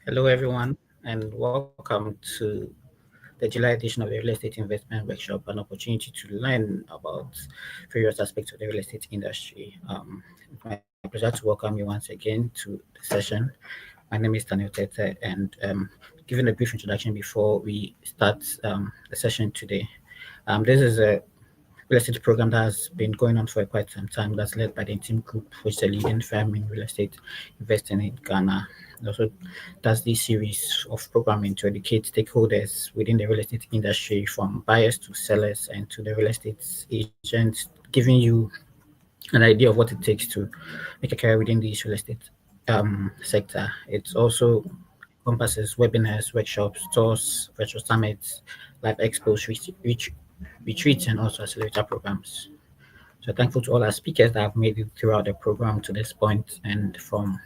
Hello, everyone, and welcome to the July edition of the Real Estate Investment Workshop, an opportunity to learn about various aspects of the real estate industry. It's my pleasure to welcome you once again to the session. My name is Daniel Tete, and giving a brief introduction before we start the session today. This is a real estate program that has been going on for quite some time. That's led by the Team Group, which is a leading firm in real estate investing in Ghana. It also does this series of programming to educate stakeholders within the real estate industry, from buyers to sellers and to the real estate agents, giving you an idea of what it takes to make a career within this real estate sector. It also encompasses webinars, workshops, tours, virtual summits, live expos, retreats, and also accelerator programs. So thankful to all our speakers that have made it throughout the program to this point, and from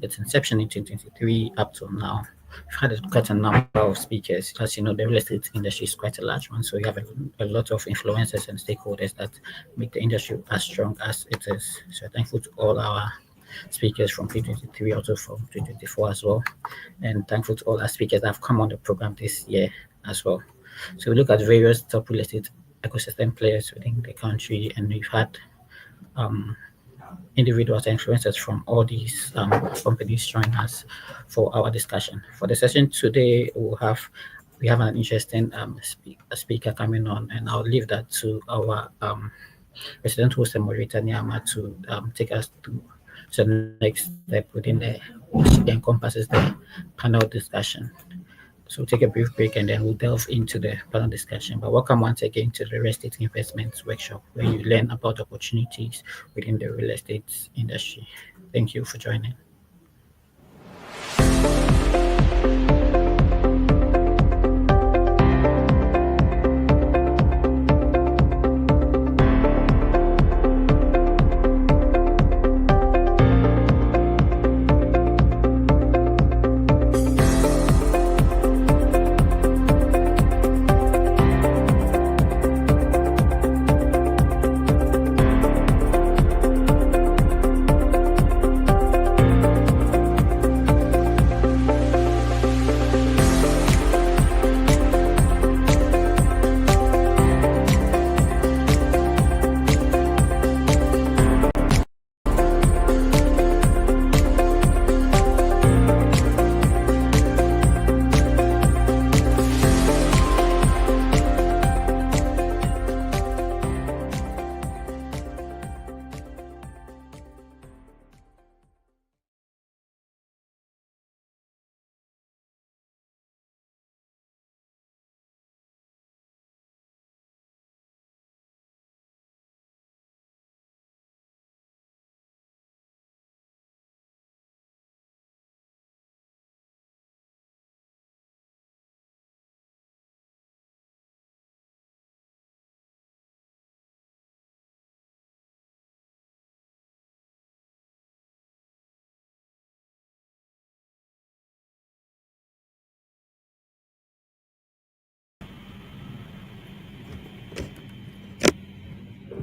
its inception in 2023 up till now. We've had quite a number of speakers. As you know, the real estate industry is quite a large one, so we have a lot of influencers and stakeholders that make the industry as strong as it is. So thankful to all our speakers from 2023, also from 2024 as well, and thankful to all our speakers that have come on the program this year as well. So we look at various top real estate ecosystem players within the country, and we've had um, individuals and influencers from all these companies join us for our discussion. For the session today, we have an interesting speaker coming on, and I'll leave that to our resident host and moderator Niama to take us to the next step within the which encompasses the panel discussion. So we'll take a brief break and then we'll delve into the panel discussion. But welcome once again to the Real Estate Investments Workshop, where you learn about opportunities within the real estate industry. Thank you for joining.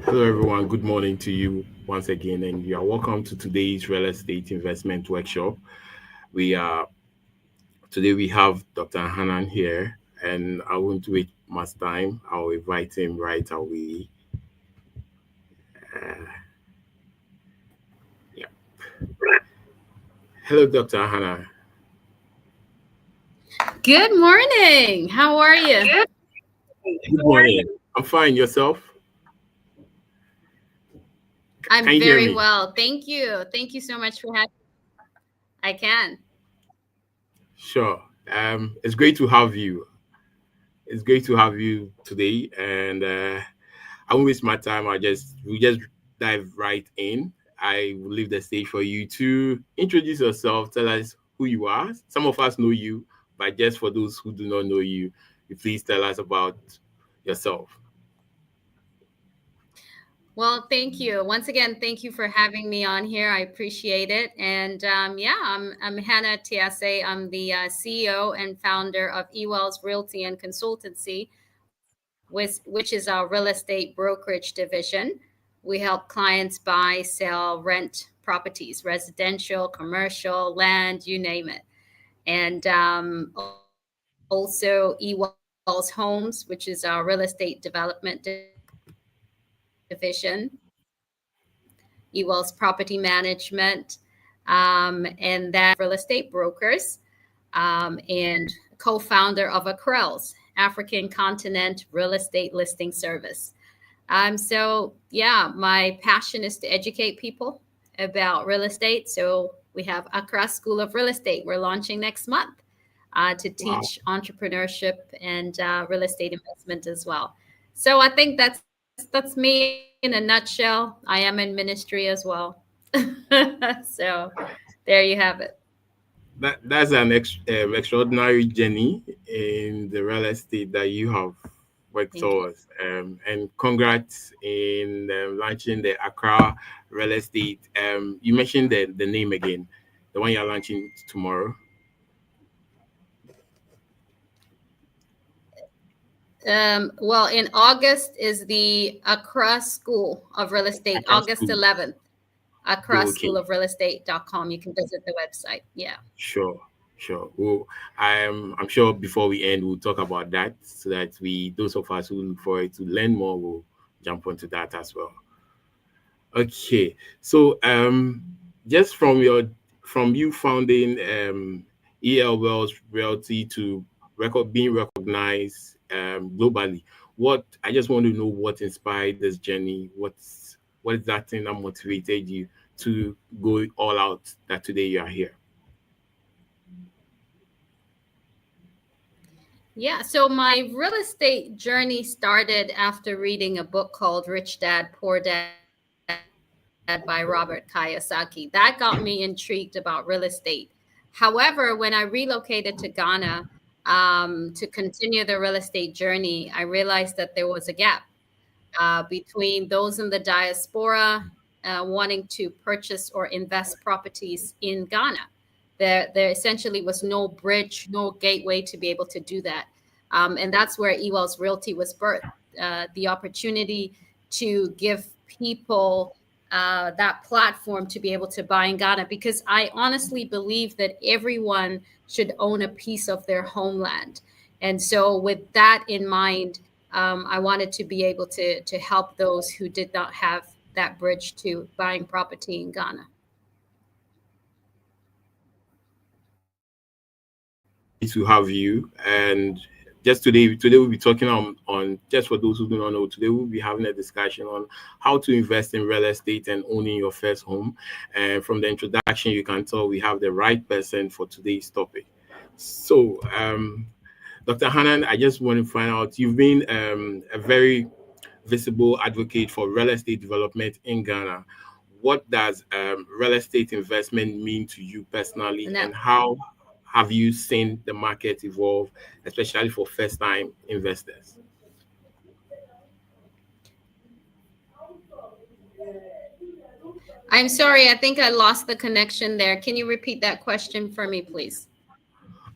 Hello, everyone. Good morning to you once again, and you are welcome to today's real estate investment workshop. We are Today we have Dr. Hanan here, and I won't wait much time. I'll invite him right away. Uh, yeah. Hello, Dr. Hanan. Good morning. How are you? Good morning. I'm fine. Yourself? I'm Can you hear very me? well. Thank you. Thank you so much for having me. I can. Sure. It's great to have you. It's great to have you today, and I won't waste my time. We just dive right in. I will leave the stage for you to introduce yourself. Tell us who you are. Some of us know you, but just for those who do not know you, please tell us about yourself. Well, thank you. Once again, thank you for having me on here. I appreciate it. And I'm Hannah Tiase. I'm the CEO and founder of eWells Realty and Consultancy, which is our real estate brokerage division. We help clients buy, sell, rent properties, residential, commercial, land, you name it. And also Ewell's Homes, which is our real estate development division, Ewell's Property Management, and that real estate brokers, and co-founder of Acrel's African Continent Real Estate Listing Service. So yeah, my passion is to educate people about real estate. So we have Accra School of Real Estate. We're launching next month to teach entrepreneurship and real estate investment as well. So I think that's me in a nutshell. I am in ministry as well. So there you have it. That's an extraordinary journey in the real estate that you have worked towards. And congrats in launching the Accra real estate. You mentioned the name again, the one you're launching tomorrow. Well, in August is the Accra School of Real Estate, Accra August School. 11th. Accra Okay. School of Real Estate.com. You can visit the website. Yeah. Sure. Well, I'm sure before we end, we'll talk about that so that those of us who look forward to learn more, will jump onto that as well. Okay. So just from you founding E.L. Wells Realty to being recognized globally, I just want to know what inspired this journey. What is that thing that motivated you to go all out that today you are here? Yeah, so my real estate journey started after reading a book called Rich Dad, Poor Dad by Robert Kiyosaki. That got me intrigued about real estate. However, when I relocated to Ghana to continue the real estate journey, I realized that there was a gap between those in the diaspora wanting to purchase or invest properties in Ghana. There essentially was no bridge, no gateway to be able to do that. And that's where Ewell's Realty was birthed, the opportunity to give people that platform to be able to buy in Ghana, because I honestly believe that everyone should own a piece of their homeland. And so with that in mind, I wanted to be able to help those who did not have that bridge to buying property in Ghana. To have you, and just today we'll be talking on just for those who do not know, today we'll be having a discussion on how to invest in real estate and owning your first home. And from the introduction, you can tell we have the right person for today's topic. So Dr. Hanan, I just want to find out, you've been a very visible advocate for real estate development in Ghana. What does real estate investment mean to you personally, and how have you seen the market evolve, especially for first-time investors? I'm sorry, I think I lost the connection there. Can you repeat that question for me, please?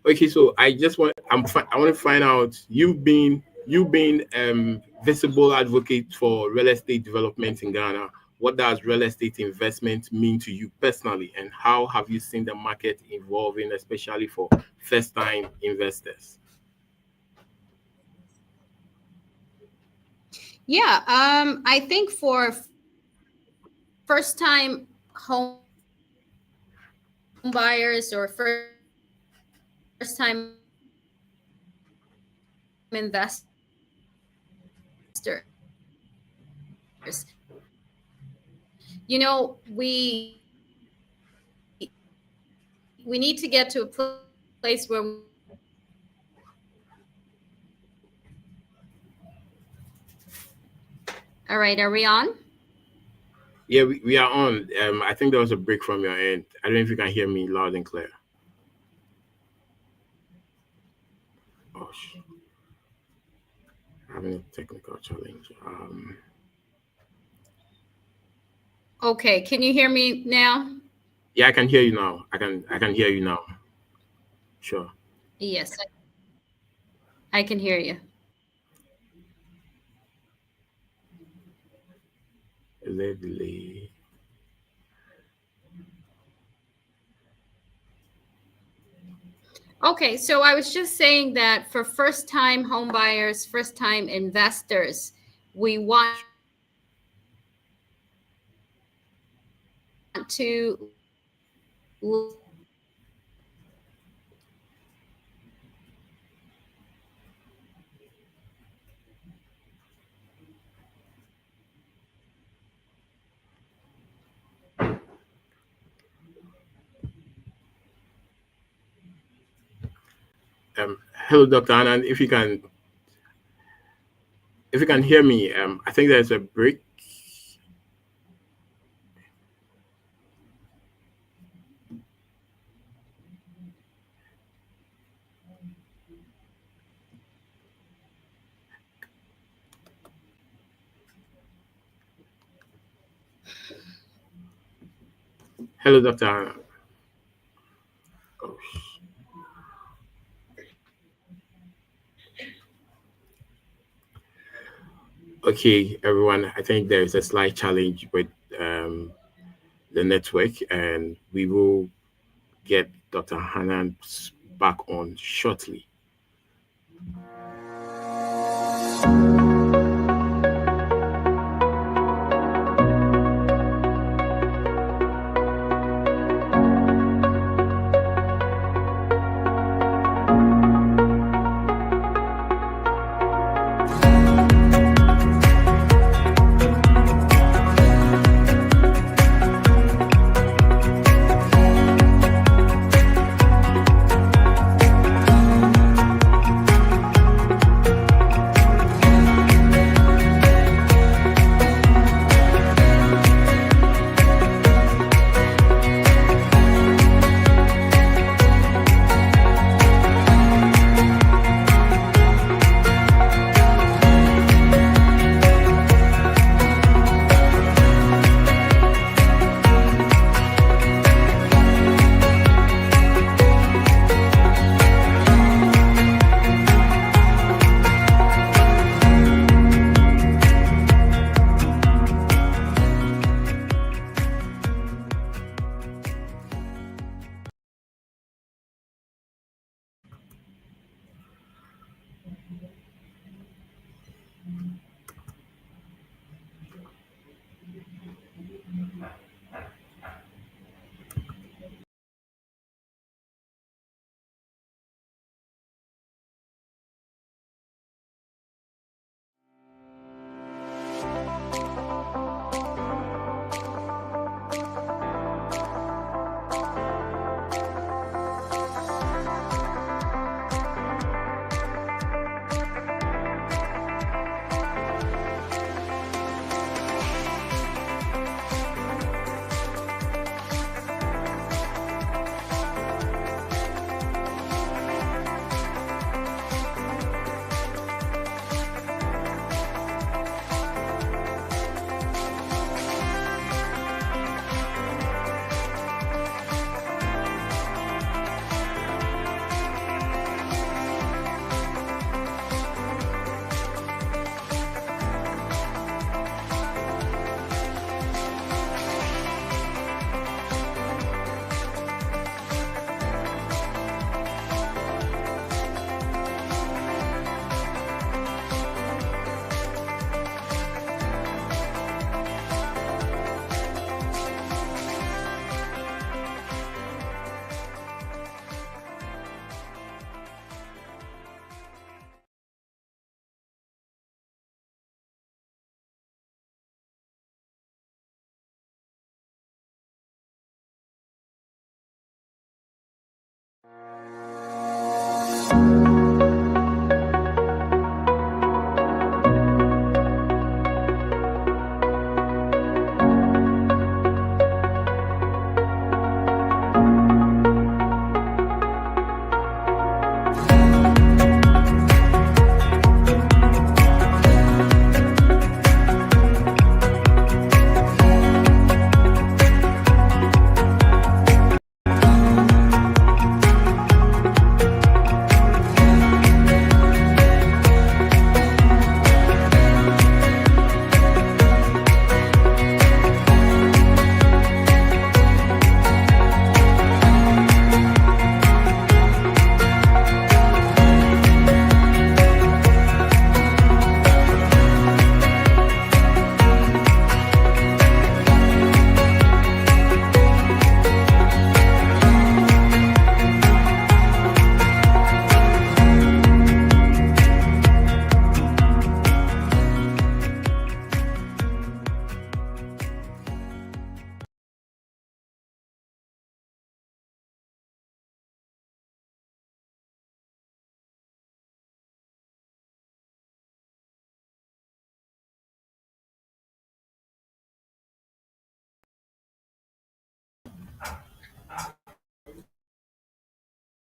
Okay, so I want to find out, you've been visible advocate for real estate development in Ghana. What does real estate investment mean to you personally, and how have you seen the market evolving, especially for first-time investors? Yeah, I think for first-time home buyers or first-time investors, you know, we need to get to a place where all right, are we on? Yeah, we are on. I think there was a break from your end. I don't know if you can hear me loud and clear. Oh, having a technical challenge. Okay, can you hear me now? Yeah, I can hear you now. I can hear you now. Sure. Yes, I can hear you. Lovely. Okay, so I was just saying that for first-time home buyers, first-time investors, we want to Hello, Dr. Anand. If you can hear me, I think there's a break. Hello, Dr. Anand. Oh. Okay, everyone. I think there is a slight challenge with the network, and we will get Dr. Hanan back on shortly.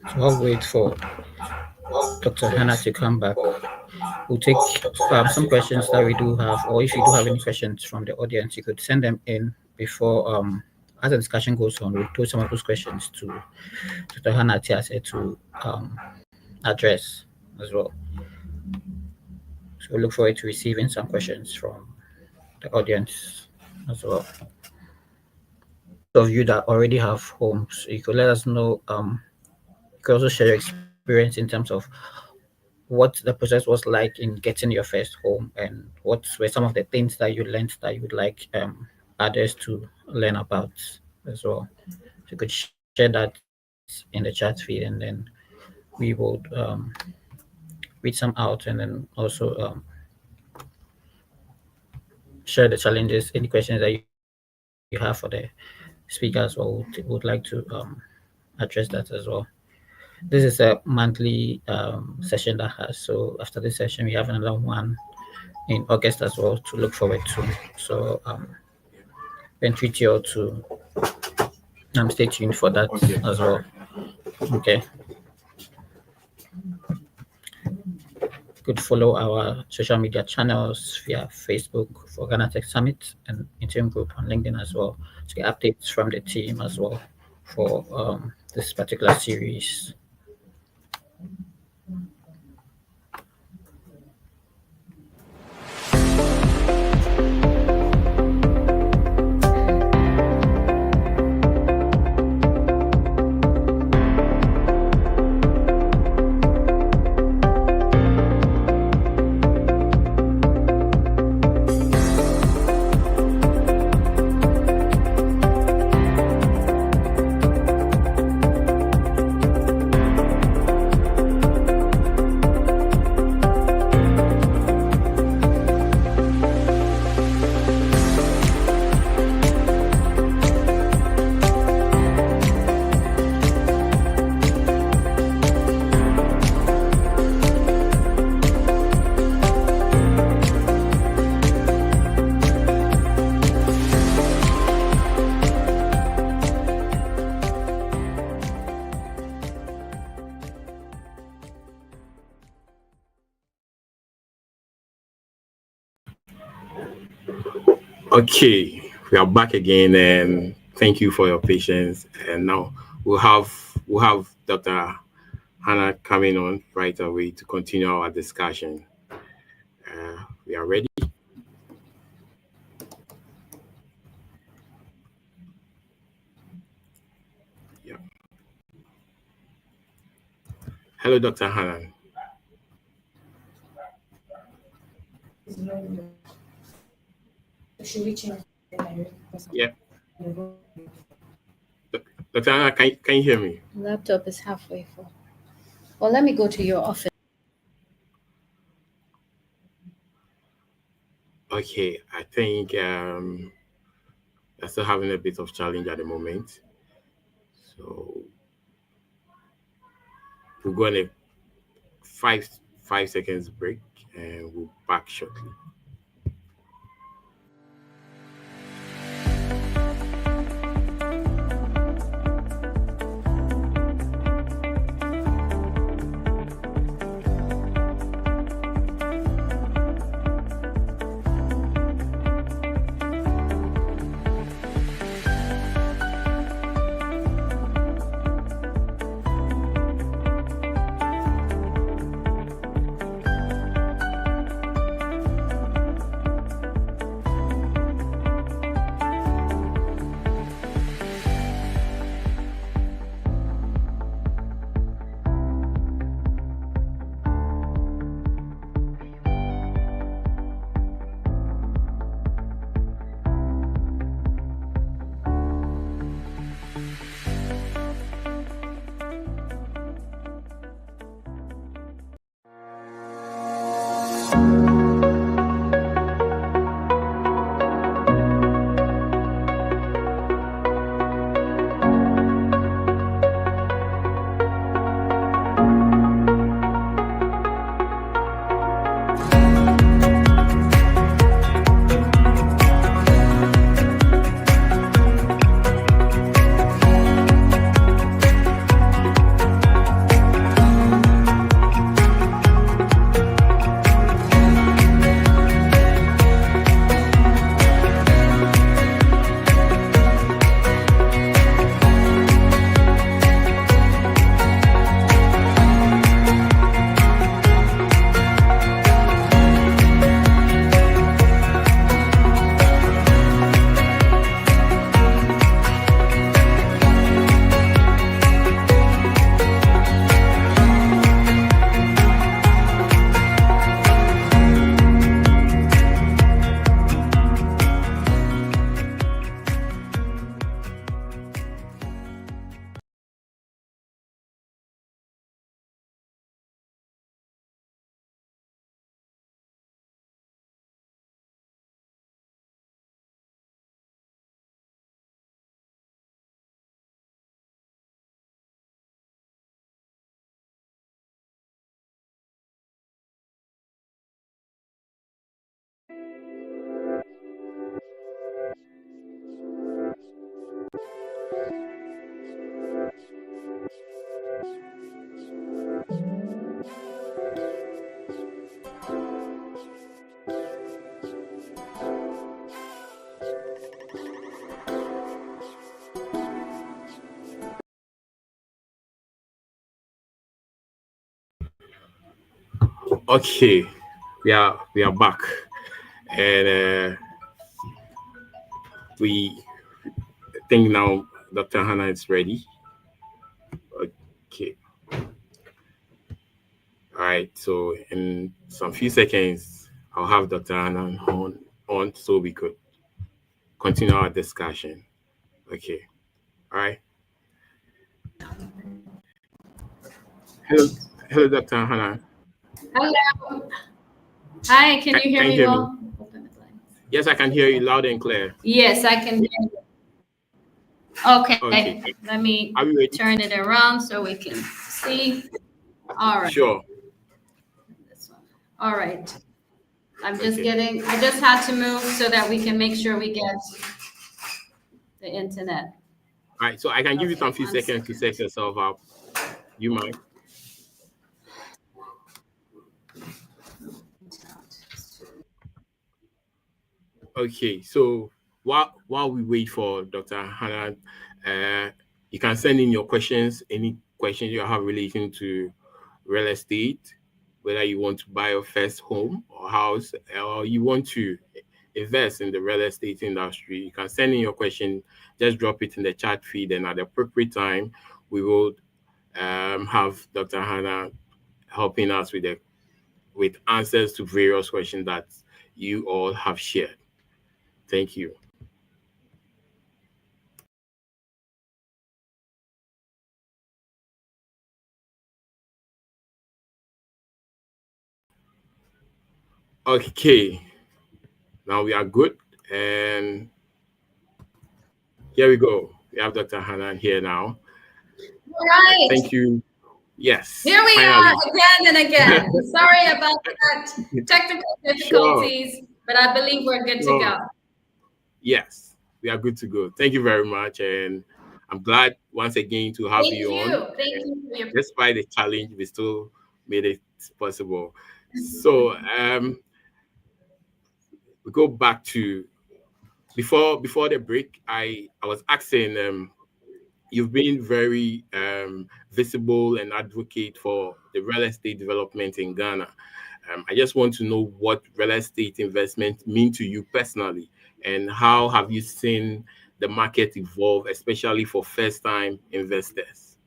So I'll wait for Dr. Hannah to come back. We'll take some questions that we do have, or if you do have any questions from the audience, you could send them in before, as the discussion goes on, we'll put some of those questions to Dr. Hannah Tiase to address as well. So we look forward to receiving some questions from the audience as well. Those of you that already have homes, you could let us know. You could also share your experience in terms of what the process was like in getting your first home, and what were some of the things that you learned that you would like others to learn about as well. So you could share that in the chat feed, and then we would read some out, and then also share the challenges, any questions that you have for the speakers, or would like to address that as well. This is a monthly session that has, so after this session we have another one in August as well to look forward to. So then treat you all to stay tuned for that as well. Okay. Could follow our social media channels via Facebook for Ghana Tech Summit, and Interim Group on LinkedIn as well to get updates from the team as well for this particular series. Okay, we are back again, and thank you for your patience. And now we'll have Dr. Hannah coming on right away to continue our discussion. We are ready. Yeah. Hello, Dr. Hannah. Should we change? Yeah. Dr. Hannah, can you hear me? Laptop is halfway full. Well, let me go to your office. Okay, I think I'm still having a bit of challenge at the moment. So we'll go on a 5 seconds break, and we'll back shortly. Okay, we are back, and we think now Dr. Hannah is ready. Okay, all right. So in some few seconds, I'll have Dr. Hannah on so we could continue our discussion. Okay, all right. Hello, hello, Dr. Hannah. Hello. Hi, can you hear Can you me hear me? well? Yes, I can hear you loud and clear. Yes, I can hear you. Okay, Okay, let me are we ready? turn it around so we can see. All right. Sure. This one. All right. I just Okay. had to move so that we can make sure we get the internet. All right, so I can give you Okay, some few 1 seconds to second. set yourself up. You mind? Okay, so while we wait for Dr. Hannah, you can send in your questions, any questions you have relating to real estate, whether you want to buy your first home or house, or you want to invest in the real estate industry. You can send in your question, just drop it in the chat feed, and at the appropriate time, we will have Dr. Hannah helping us with answers to various questions that you all have shared. Thank you. Okay, now we are good, and here we go. We have Dr. Hannah here now. All right. Thank you. Yes. Here we finally. are again and again. Sorry about that technical difficulties, but I believe we're good to go. Yes, we are good to go. Thank you very much, and I'm glad once again to have you on. Thank you for your Despite the challenge, we still made it possible. So we go back to before the break. I was asking, you've been very visible and advocate for the real estate development in Ghana. I just want to know what real estate investment mean to you personally, and how have you seen the market evolve, especially for first-time investors?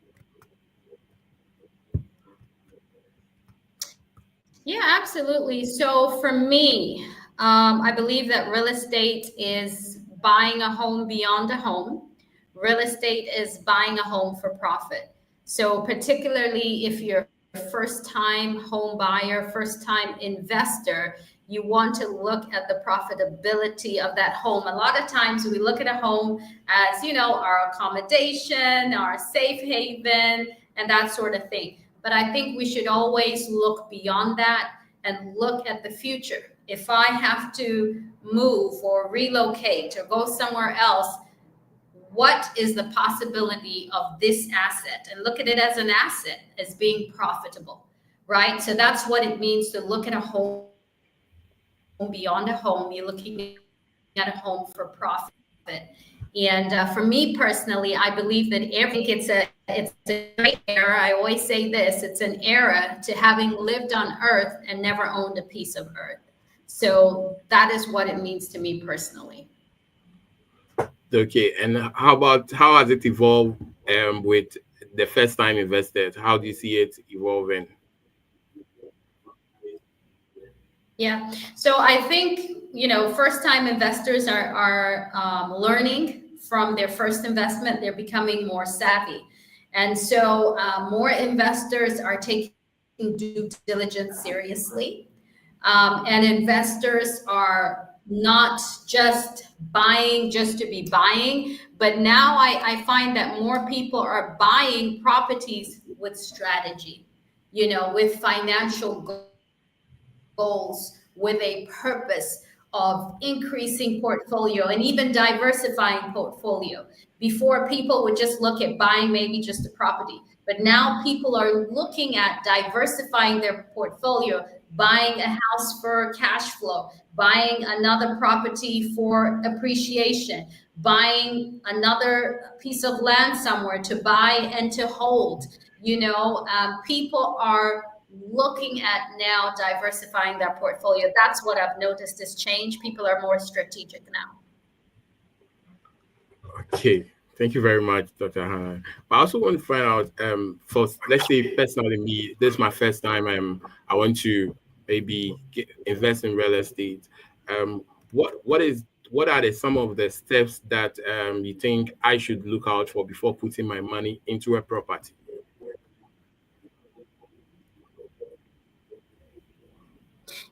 Yeah, absolutely. So for me, I believe that real estate is buying a home beyond a home. Real estate is buying a home for profit. So particularly if you're a first-time home buyer, first-time investor, you want to look at the profitability of that home. A lot of times we look at a home as, our accommodation, our safe haven, and that sort of thing. But I think we should always look beyond that and look at the future. If I have to move or relocate or go somewhere else, what is the possibility of this asset? And look at it as an asset, as being profitable, right? So that's what it means to look at a home beyond a home. You're looking at a home for profit. And for me personally, I believe that it's a great era. I always say this: it's an era to having lived on Earth and never owned a piece of Earth. So that is what it means to me personally. Okay, and how has it evolved with the first-time investors? How do you see it evolving? Yeah, so I think first-time investors are learning from their first investment. They're becoming more savvy, and so more investors are taking due diligence seriously, and investors are not just buying just to be buying, but now I find that more people are buying properties with strategy, with financial goals, with a purpose of increasing portfolio and even diversifying portfolio. Before, people would just look at buying maybe just a property, but now people are looking at diversifying their portfolio, buying a house for cash flow, buying another property for appreciation, buying another piece of land somewhere to buy and to hold. People are looking at now diversifying their portfolio. That's what I've noticed is change. People are more strategic now. Okay. Thank you very much, Dr. Hannah. But I also want to find out, first, let's say personally me, this is my first time I want to maybe invest in real estate. What are some of the steps that you think I should look out for before putting my money into a property?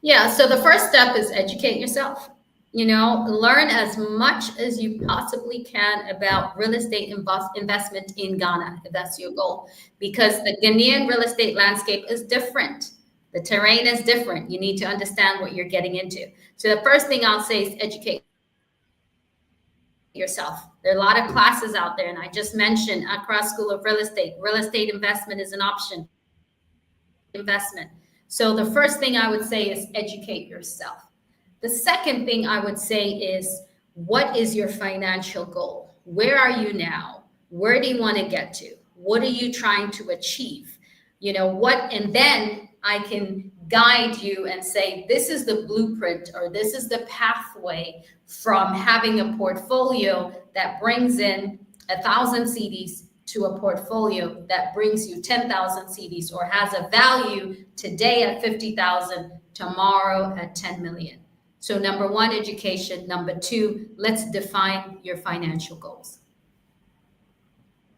Yeah, so the first step is educate yourself. Learn as much as you possibly can about real estate investment in Ghana, if that's your goal, because the Ghanaian real estate landscape is different. The terrain is different. You need to understand what you're getting into. So the first thing I'll say is educate yourself. There are a lot of classes out there, and I just mentioned Accra School of Real estate investment is an option. Investment. So the first thing I would say is educate yourself. The second thing I would say is, what is your financial goal? Where are you now? Where do you want to get to? What are you trying to achieve? And then I can guide you and say, this is the blueprint, or this is the pathway from having a portfolio that brings in 1,000 CDs to a portfolio that brings you 10,000 CDs, or has a value today at 50,000, tomorrow at 10 million. So number one, education. Number two, let's define your financial goals.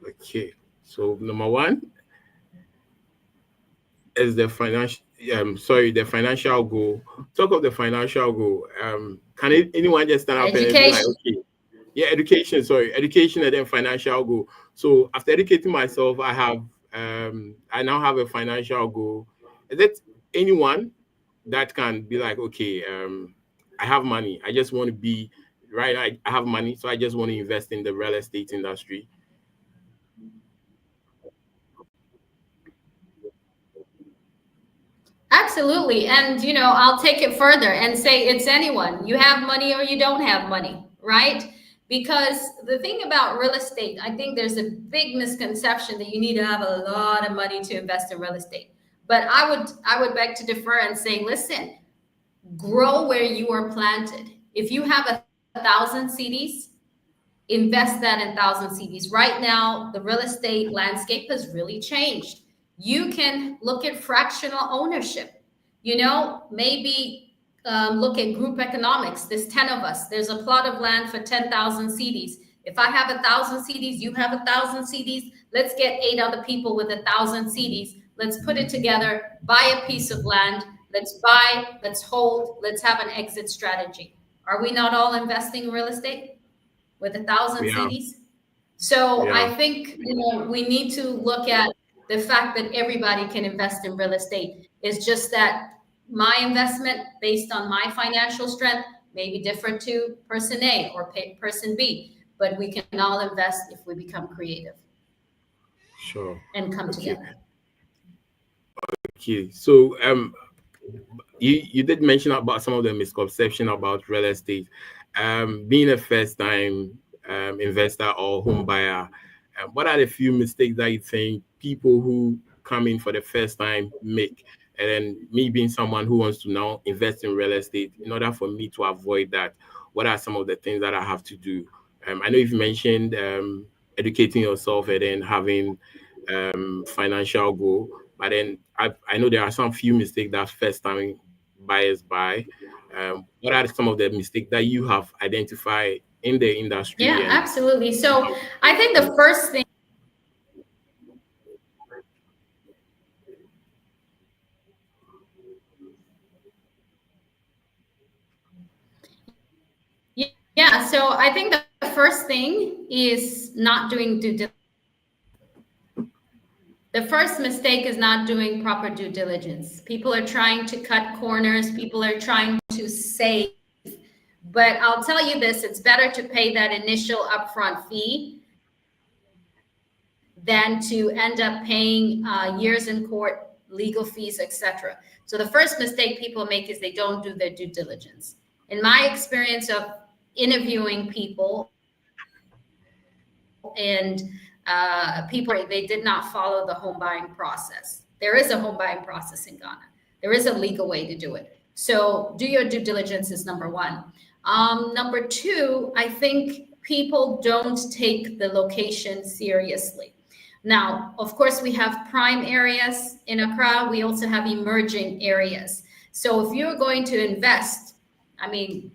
Okay. So number one is the financial goal. Talk of the financial goal. Can anyone just stand up and be like, okay, yeah, education, and then financial goal. So after educating myself, I now have a financial goal. Is it anyone that can be like, okay, I have money. I just want to be right. I have money, so I just want to invest in the real estate industry. Absolutely. And, I'll take it further and say it's anyone. You have money or you don't have money, right? Because the thing about real estate, I think there's a big misconception that you need to have a lot of money to invest in real estate. But I would beg to differ and say, listen, grow where you are planted. If you have 1,000 CDs, invest that in 1,000 CDs. Right now, the real estate landscape has really changed. You can look at fractional ownership. Maybe look at group economics. There's 10 of us. There's a plot of land for 10,000 CDs. If I have 1,000 CDs, you have 1,000 CDs. Let's get 8 other people with 1,000 CDs. Let's put it together, buy a piece of land. Let's buy, let's hold, let's have an exit strategy. Are we not all investing in real estate with 1,000 CDs? So I think we need to look at the fact that everybody can invest in real estate. It's just that my investment based on my financial strength may be different to person A or person B, but we can all invest if we become creative. Sure. And come together. Okay. So you did mention about some of the misconception about real estate. Being a first-time investor or home buyer, what are the few mistakes that you think people who come in for the first time make? And then me being someone who wants to now invest in real estate, in order for me to avoid that, what are some of the things that I have to do? I know you've mentioned educating yourself and then having financial goal, but then I know there are some few mistakes that first time buyers buy. What are some of the mistakes that you have identified in the industry? Yeah, absolutely. So I think the first thing, yeah, so I think the first thing is not doing due diligence. The first mistake is not doing proper due diligence. People are trying to cut corners. People are trying to save. But I'll tell you this, it's better to pay that initial upfront fee than to end up paying years in court, legal fees, etc. So the first mistake people make is they don't do their due diligence. In my experience of interviewing people and people, they did not follow the home buying process. There is a home buying process in Ghana. There is a legal way to do it. So do your due diligence is number one. Number two, I think people don't take the location seriously. Now, of course, we have prime areas in Accra. We also have emerging areas. So if you're going to invest, I mean,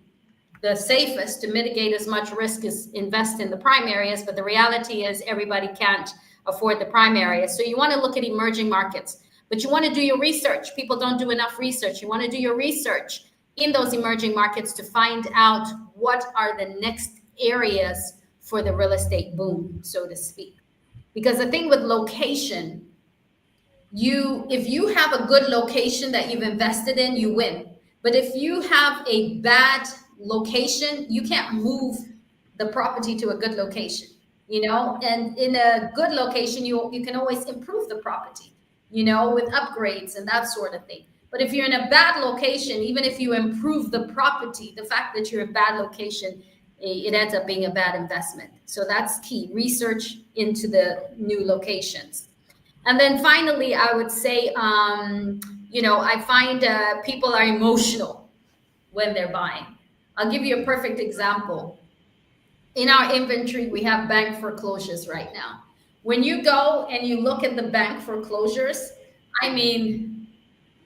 the safest to mitigate as much risk is invest in the prime areas, but the reality is everybody can't afford the prime areas. So you want to look at emerging markets, but you want to do your research. People don't do enough research. You want to do your research in those emerging markets to find out what are the next areas for the real estate boom, so to speak. Because the thing with location, if you have a good location that you've invested in, you win. But if you have a bad location, you can't move the property to a good location, and in a good location, you can always improve the property, with upgrades and that sort of thing. But if you're in a bad location, even if you improve the property, the fact that you're in a bad location, it ends up being a bad investment. So that's key, research into the new locations. And then finally, I would say, I find people are emotional when they're buying. I'll give you a perfect example. In our inventory, we have bank foreclosures right now. When you go and you look at the bank foreclosures, I mean,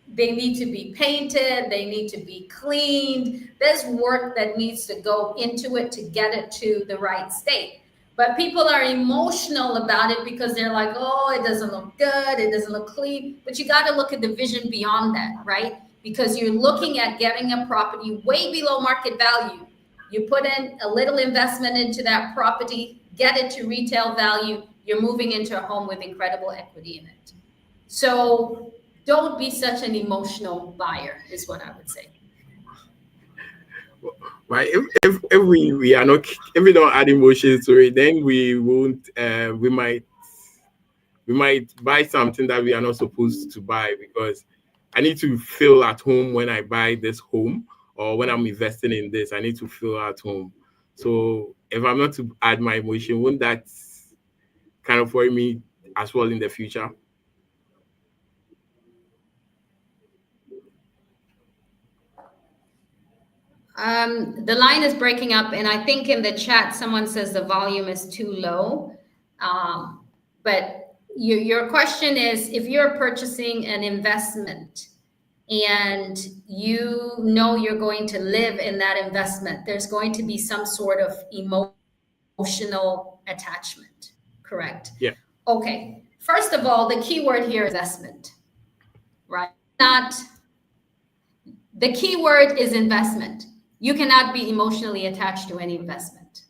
they need to be painted, they need to be cleaned. There's work that needs to go into it to get it to the right state. But people are emotional about it because they're like, oh, it doesn't look good, it doesn't look clean. But you got to look at the vision beyond that, right? Because you're looking at getting a property way below market value. You put in a little investment into that property, get it to retail value, you're moving into a home with incredible equity in it. So don't be such an emotional buyer, is what I would say. Right. If we are not, if we don't add emotions to it, then we won't. We might buy something that we are not supposed to buy, because I need to feel at home when I buy this home, or when I'm investing in this, I need to feel at home. So if I'm not to add my emotion, won't that kind of worry me as well in the future? The line is breaking up, and I think in the chat someone says the volume is too low. But your question is, if you're purchasing an investment and you're going to live in that investment, there's going to be some sort of emotional attachment, correct? Yeah. Okay. First of all, the key word here is investment, right? The key word is investment. You cannot be emotionally attached to any investment,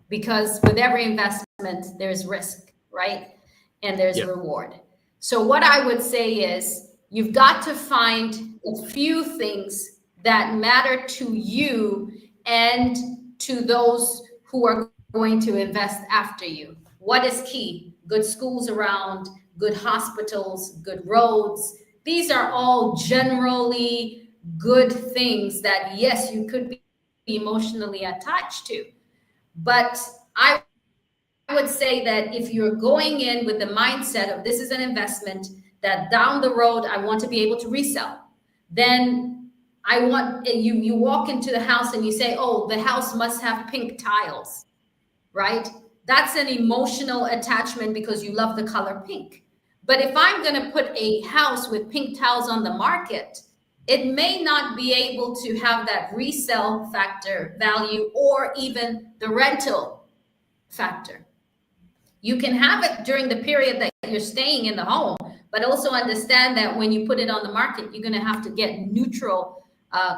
because with every investment, there's risk, right? And there's reward. So what I would say is, you've got to find a few things that matter to you and to those who are going to invest after you. What is key? Good schools around, good hospitals, good roads. These are all generally good things that, yes, you could be emotionally attached to. But I would say that if you're going in with the mindset of this is an investment that down the road I want to be able to resell, then I want you walk into the house and you say, oh, the house must have pink tiles, right? That's an emotional attachment because you love the color pink. But if I'm going to put a house with pink tiles on the market, it may not be able to have that resale factor value or even the rental factor. You can have it during the period that you're staying in the home, but also understand that when you put it on the market, you're going to have to get neutral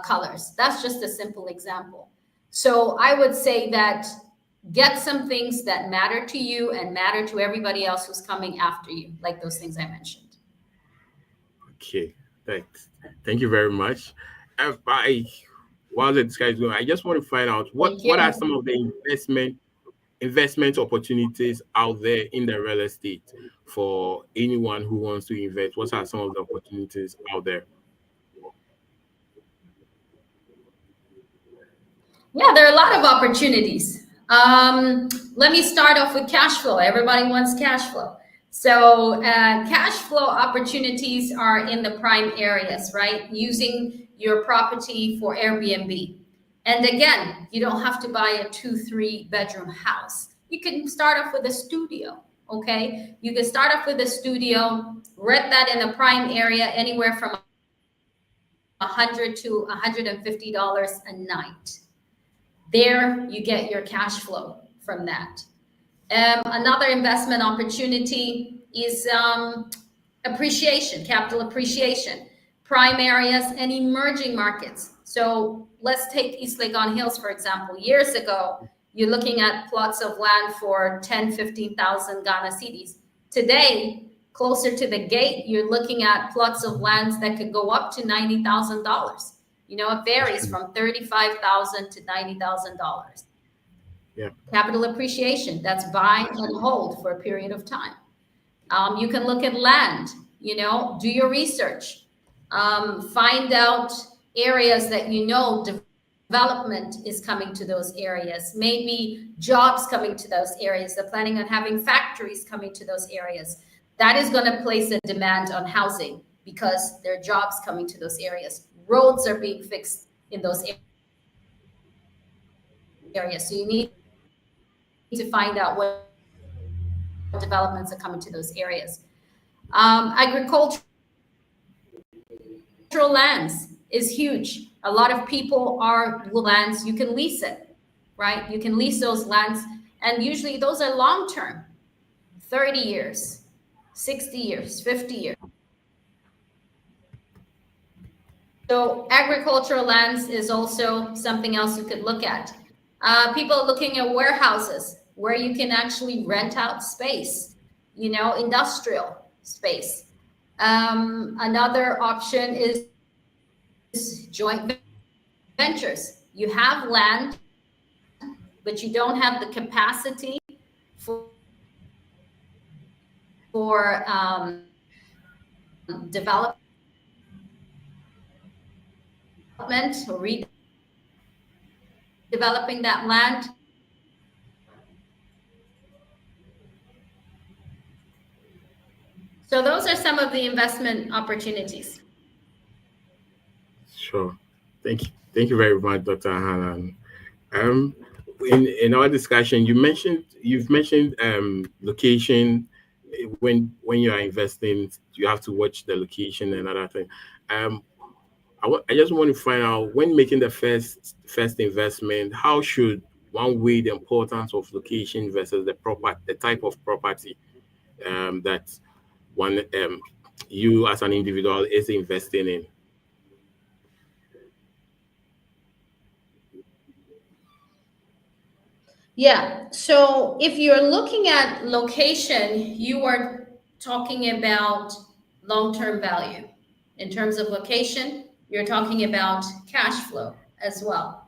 colors. That's just a simple example. So I would say that get some things that matter to you and matter to everybody else who's coming after you, like those things I mentioned. Okay, thanks. Thank you very much. While the discussion is going, I just want to find out what are some of the investment opportunities out there in the real estate for anyone who wants to invest. What are some of the opportunities out there? Yeah, there are a lot of opportunities. Let me start off with cash flow. Everybody wants cash flow. So cash flow opportunities are in the prime areas, right? Using your property for Airbnb. And again, you don't have to buy a 2-3 bedroom house. You can start off with a studio, okay? You can start off with a studio, rent that in a prime area anywhere from $100 to $150 a night. There you get your cash flow from that. Another investment opportunity is appreciation, capital appreciation, prime areas and emerging markets. So let's take East Legon Hills, for example. Years ago, you're looking at plots of land for 10, 15,000 Ghana cedis. Today, closer to the gate, you're looking at plots of lands that could go up to $90,000. You know, it varies from $35,000 to $90,000. Yeah. Capital appreciation, that's buy and hold for a period of time. You can look at land, you know, do your research, find out areas that you know development is coming to those areas, maybe jobs coming to those areas. They're planning on having factories coming to those areas. That is going to place a demand on housing because there are jobs coming to those areas. Roads are being fixed in those areas. So you need to find out what developments are coming to those areas. Agricultural lands is huge. A lot of people are lands, you can lease it, right? You can lease those lands, and usually those are long-term, 30 years, 60 years, 50 years. So agricultural lands is also something else you could look at. People are looking at warehouses where you can actually rent out space, you know, industrial space. Another option is joint ventures. You have land, but you don't have the capacity for development or redeveloping that land. So those are some of the investment opportunities. Sure. Thank you. Thank you very much, Dr. Hanan. In our discussion, you've mentioned location. When you are investing, you have to watch the location and other thing. I just want to find out, when making the first investment, how should one weigh the importance of location versus the type of property that one you as an individual is investing in? Yeah, so if you're looking at location, you are talking about long-term value. In terms of location, you're talking about cash flow as well.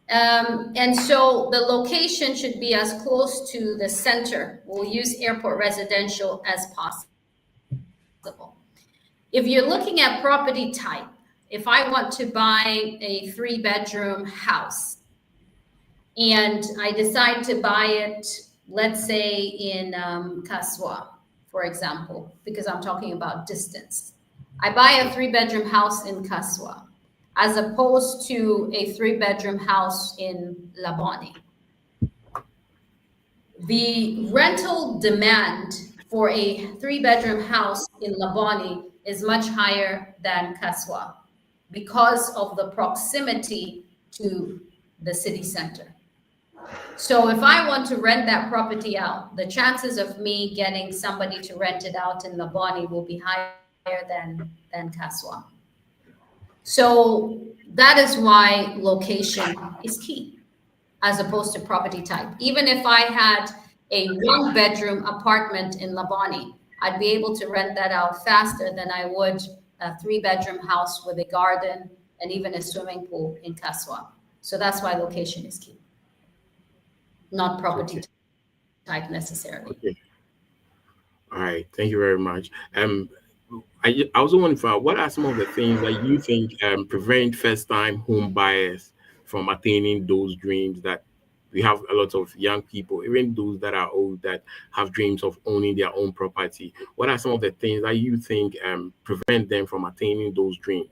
And so the location should be as close to the center. We'll use airport residential as possible. If you're looking at property type, if I want to buy a 3-bedroom house and I decide to buy it, let's say in Kasoa, for example, because I'm talking about distance. I buy a 3-bedroom house in Kasoa as opposed to a 3-bedroom house in Labone. The rental demand for a 3-bedroom house in Labone is much higher than Kasoa because of the proximity to the city center. So if I want to rent that property out, the chances of me getting somebody to rent it out in Labone will be higher than Kasoa. So that is why location is key as opposed to property type. Even if I had a 1-bedroom apartment in Labone, I'd be able to rent that out faster than I would a 3-bedroom house with a garden and even a swimming pool in Kasoa. So that's why location is key, not property type necessarily. Okay. All right. Thank you very much. I also want to find out, what are some of the things that you think prevent first-time home buyers from attaining those dreams that we have a lot of young people, even those that are old, that have dreams of owning their own property. What are some of the things that you think prevent them from attaining those dreams?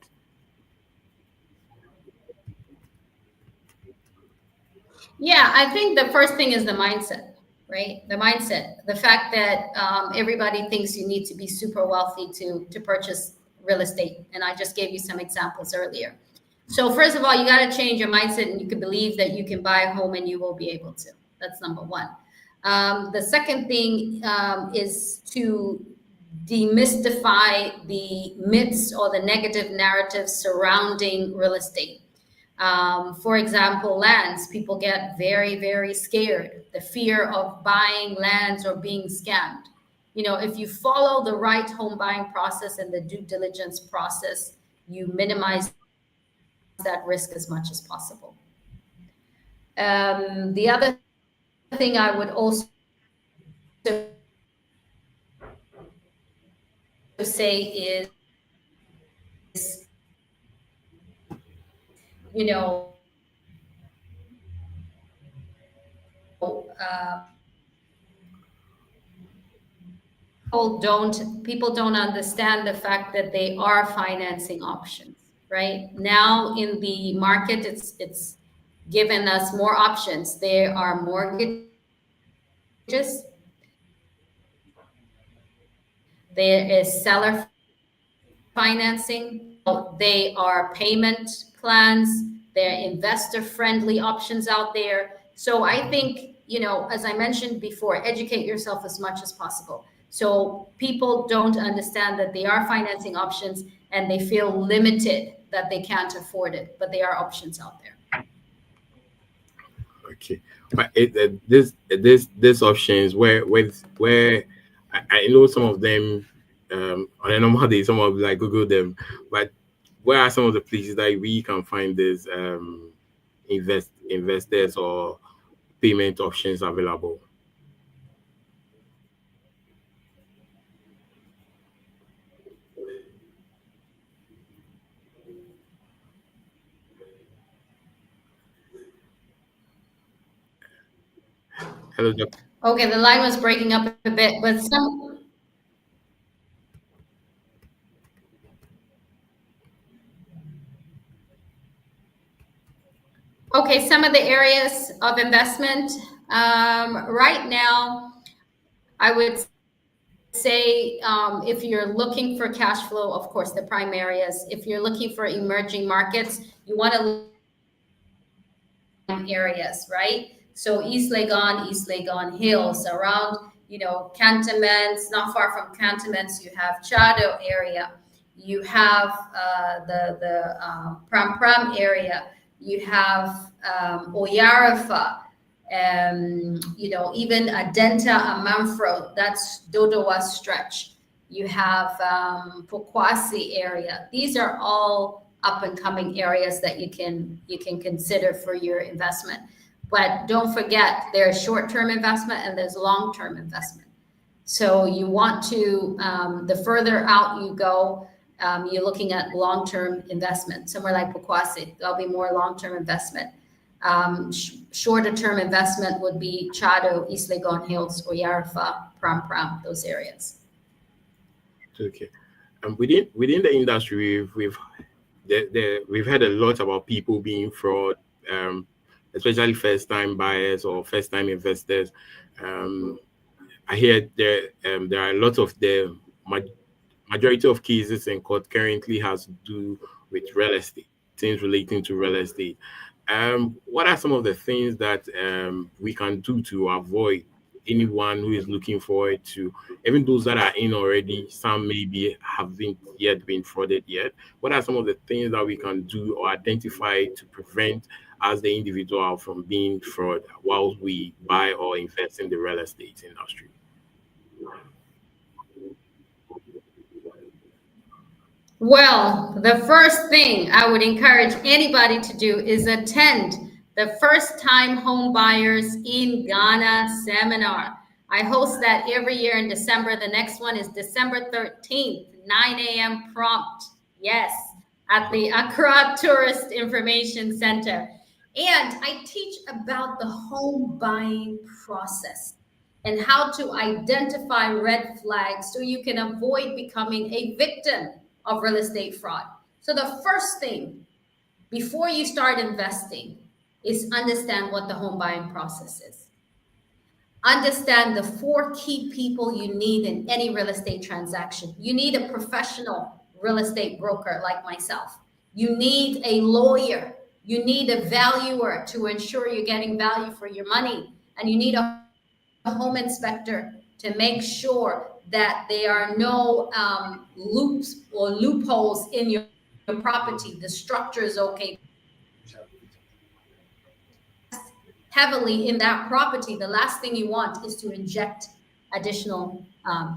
Yeah, I think the first thing is the mindset, right? The mindset, the fact that everybody thinks you need to be super wealthy to purchase real estate. And I just gave you some examples earlier. So first of all, you got to change your mindset, and you can believe that you can buy a home and you will be able to. That's number one. The second thing is to demystify the myths or the negative narratives surrounding real estate. For example, lands, people get very, very scared. The fear of buying lands or being scammed. You know, if you follow the right home buying process and the due diligence process, you minimize that risk as much as possible. The other thing I would also say is, you know, people don't understand the fact that they are financing options. Right now in the market, it's given us more options. There are mortgages, there is seller financing, they are payment plans, there are investor-friendly options out there. So I think, you know, as I mentioned before, educate yourself as much as possible. So people don't understand that they are financing options and they feel limited that they can't afford it, but there are options out there. Okay, but this options where I know some of them on a normal day, some of like Google them, but where are some of the places that we can find these investors or payment options available? Hello, Doc. Okay, the line was breaking up a bit, but some of the areas of investment right now, I would say if you're looking for cash flow, of course, the prime areas. If you're looking for emerging markets, you want to areas, right? So East Legon Hills, around, you know, cantonments, not far from cantonments, you have Chado area, you have the Pram Pram area, you have Oyarifa, you know, even Adenta Amanfro, that's Dodowa stretch. You have Pokwasi area. These are all up and coming areas that you can consider for your investment. But don't forget, there's short-term investment and there's long-term investment. So you want to, the further out you go, you're looking at long-term investment. Somewhere like Pokwasi, there'll be more long-term investment. Shorter-term investment would be Chado, East Legon Hills, Oyarifa, Pram Pram, those areas. Okay, and within the industry, we've heard a lot about people being fraud, especially first-time buyers or first-time investors. I hear there are a lot of the majority of cases in court currently has to do with real estate, things relating to real estate. What are some of the things that we can do to avoid anyone who is looking forward to, even those that are in already, some maybe haven't yet been frauded yet? What are some of the things that we can do or identify to prevent as the individual from being fraud while we buy or invest in the real estate industry? Well, the first thing I would encourage anybody to do is attend the First Time Home Buyers in Ghana seminar. I host that every year in December. The next one is December 13th, 9 a.m. prompt. Yes, at the Accra Tourist Information Center. And I teach about the home buying process and how to identify red flags so you can avoid becoming a victim of real estate fraud. So, the first thing before you start investing is understand what the home buying process is. Understand the 4 key people you need in any real estate transaction. You need a professional real estate broker like myself. You need a lawyer. You need a valuer to ensure you're getting value for your money. And you need a home inspector to make sure that there are no loops or loopholes in your property. The structure is okay. Heavily in that property, the last thing you want is to inject additional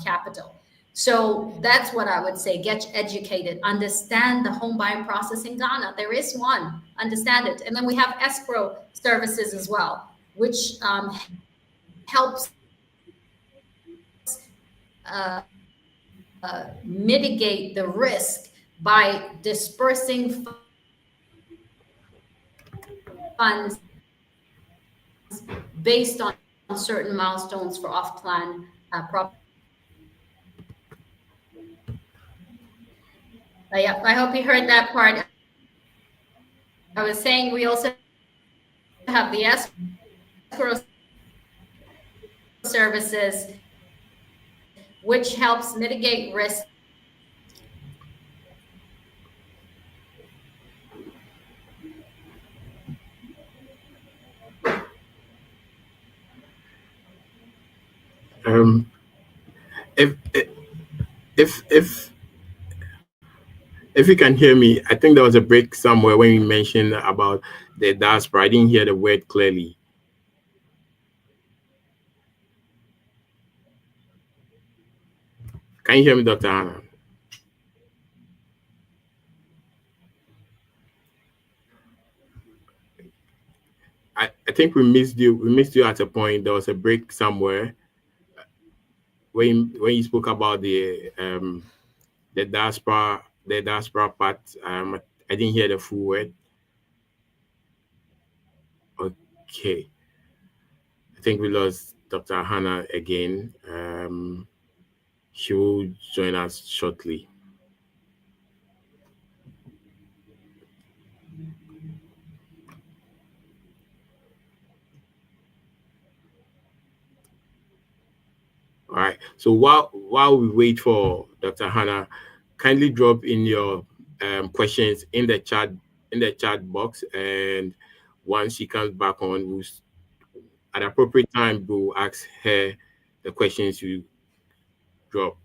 capital. So that's what I would say. Get educated, understand the home buying process in Ghana. There is one, understand it. And then we have escrow services as well, which helps mitigate the risk by dispersing funds based on certain milestones for off-plan property. Yeah, I hope you heard that part. I was saying we also have the escrow services, which helps mitigate risk. If you can hear me, I think there was a break somewhere when you mentioned about the diaspora. I didn't hear the word clearly. Can you hear me, Dr. Hannah? I think we missed you. We missed you at a point. There was a break somewhere when you spoke about the diaspora part. I didn't hear the full word. Okay. I think we lost Dr. Hannah again. She will join us shortly. All right. So while we wait for Dr. Hannah, kindly drop in your questions in the chat box, and once she comes back on, we'll, at appropriate time, we'll ask her the questions you drop.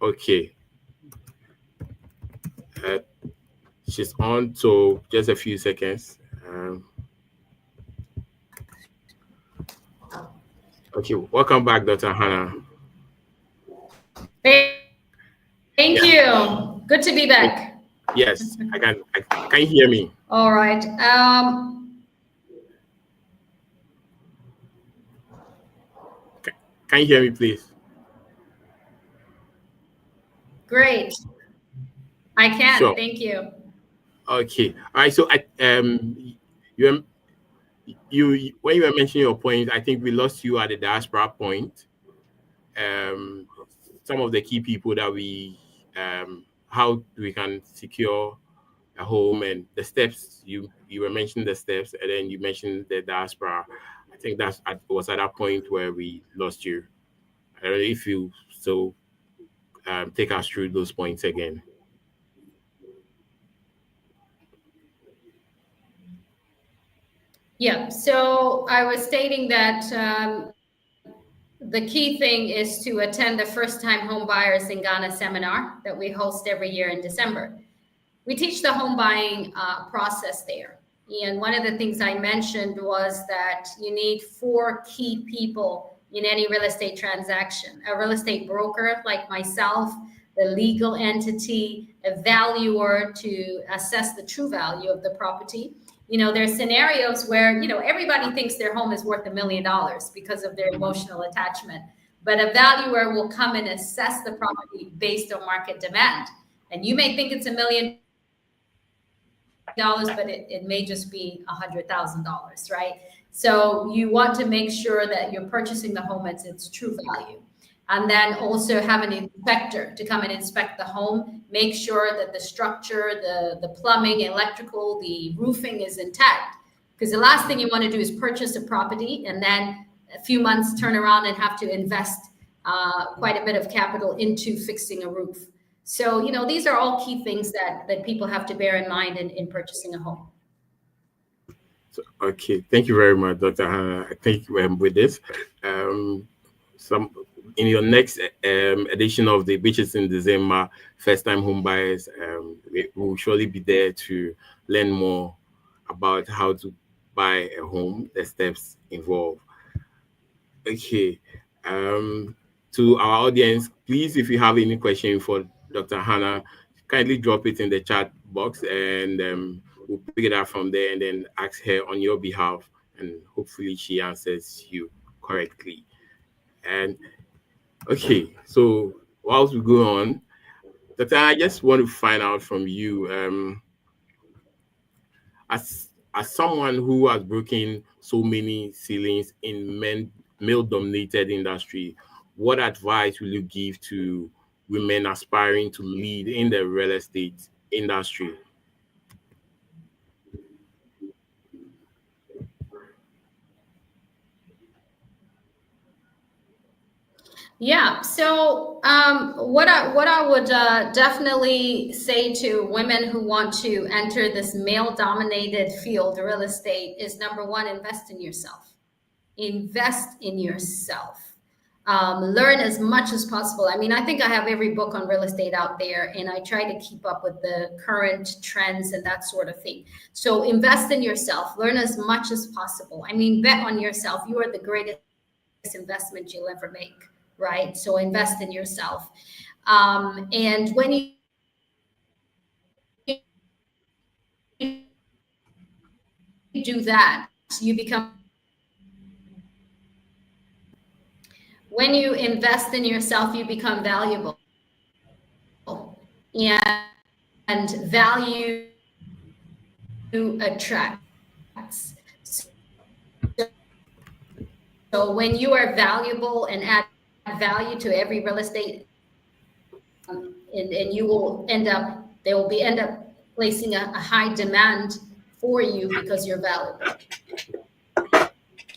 Okay. She's on, so just a few seconds. Okay, welcome back, Dr. Hannah. Thank you. Good to be back. Yes, I can. Can you hear me? All right. Can you hear me, please? Great. I can. Sure. Thank you. Okay. All right. So you when you were mentioning your point, I think we lost you at the diaspora point. Some of the key people that we how we can secure a home and the steps you were mentioning the steps, and then you mentioned the diaspora. I think was at that point where we lost you. I don't know if you still take us through those points again. Yeah, so I was stating that the key thing is to attend the First Time Home Buyers in Ghana seminar that we host every year in December. We teach the home buying process there. And one of the things I mentioned was that you need 4 key people in any real estate transaction: a real estate broker like myself, the legal entity, a valuer to assess the true value of the property. There's scenarios where, everybody thinks their home is worth $1 million because of their emotional attachment. But a valuer will come and assess the property based on market demand. And you may think it's $1 million, but it may just be $100,000, right? So you want to make sure that you're purchasing the home at its true value. And then also have an inspector to come and inspect the home, make sure that the structure, the plumbing, electrical, the roofing is intact. Because the last thing you want to do is purchase a property and then a few months turn around and have to invest quite a bit of capital into fixing a roof. So, these are all key things that people have to bear in mind in purchasing a home. Okay, thank you very much, Dr. Hannah. I think with this, in your next edition of the Bitches in December first-time home buyers, we will surely be there to learn more about how to buy a home, the steps involved. Okay, to our audience, please, if you have any question for Dr. Hannah, kindly drop it in the chat box, and we'll pick it up from there and then ask her on your behalf, and hopefully she answers you correctly. And okay, so whilst we go on, Dr. I just want to find out from you, as someone who has broken so many ceilings in male-dominated industry, what advice will you give to women aspiring to lead in the real estate industry? Yeah. So what I would definitely say to women who want to enter this male-dominated field, real estate, is number one, invest in yourself. Invest in yourself. Learn as much as possible. I mean, I think I have every book on real estate out there, and I try to keep up with the current trends and that sort of thing. So invest in yourself. Learn as much as possible. I mean, bet on yourself. You are the greatest investment you'll ever make. Right? So invest in yourself. And when you do that, when you invest in yourself, you become valuable. And value attracts. So when you are valuable and add value to every real estate, and you will end up placing a high demand for you because you're valuable.